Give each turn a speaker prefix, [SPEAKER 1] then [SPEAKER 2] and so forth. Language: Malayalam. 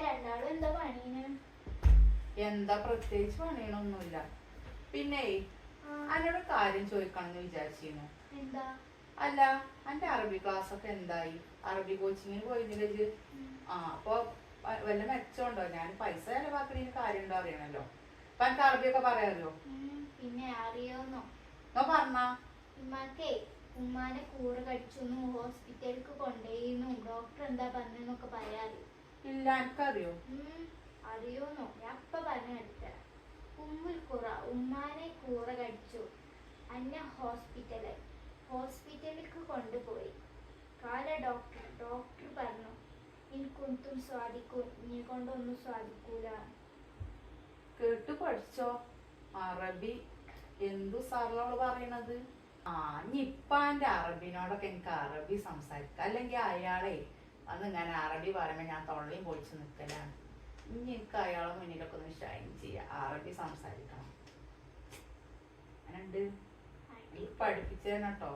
[SPEAKER 1] രണ്ടാളും എന്താ പണീന്?
[SPEAKER 2] എന്താ പ്രത്യേകിച്ച് പണിയണൊന്നുമില്ല. പിന്നെ എന്നോട് കാര്യം ചോദിക്കണമെന്ന് വിചാരിച്ചിരുന്നു.
[SPEAKER 1] എന്താ?
[SPEAKER 2] അല്ല, എന്റെ അറബി ക്ലാസ് ഒക്കെ എന്തായി? അറബി കോച്ചിങ്ങിന് പോയിരുന്നില്ല? അപ്പൊ വല്ല മെച്ചമുണ്ടോ? ഞാൻ പൈസ ചെലവാക്കണതിന് കാര്യം ഉണ്ടോ അറിയണല്ലോ. അപ്പൊ എനിക്ക് അറബിയൊക്കെ പറയാറിയോ?
[SPEAKER 1] പിന്നെ അറിയോന്നോ
[SPEAKER 2] പറഞ്ഞ
[SPEAKER 1] ഉമ്മാക്കേ ഉമ്മാനെ കൂറ കടിച്ചു ഹോസ്പിറ്റലിലേക്ക് കൊണ്ടുപോയിരുന്നു. ഡോക്ടർ എന്താ പറഞ്ഞെന്നൊക്കെ പറയാറിയോ?
[SPEAKER 2] ഇല്ല, എനിക്കറിയോ.
[SPEAKER 1] അറിയോന്നോ? ഞാൻ അപ്പ പറഞ്ഞു എടുത്തരാം. ഉമ്മാനെ കൂറ കടിച്ചു, അന്നെ ഹോസ്പിറ്റലിലേക്ക് കൊണ്ടുപോയി. ഡോക്ടർ പറഞ്ഞു എനിക്കൊന്നും സാധിക്കും, നീ കൊണ്ടൊന്നും സാധിക്കൂല.
[SPEAKER 2] കേട്ടു പഠിച്ചോ അറബി. എന്തു സാറിനോട് പറയണത്? ഇപ്പാന്റെ അറബിനോടൊക്കെ എനിക്ക് അറബി സംസാരിക്കാം. അല്ലെങ്കിൽ അയാളെ അന്ന് ഇങ്ങനെ അറബി പറയുമ്പോ ഞാൻ തൊള്ളയും പൊളിച്ച് നിൽക്കലാണ്. ഇനി എനിക്ക് അയാളെ മുന്നിലൊക്കെ ഒന്ന് ഷൈൻ ചെയ്യാം, അറബി സംസാരിക്കണം. അങ്ങനുണ്ട് പഠിപ്പിച്ചേനട്ടോ.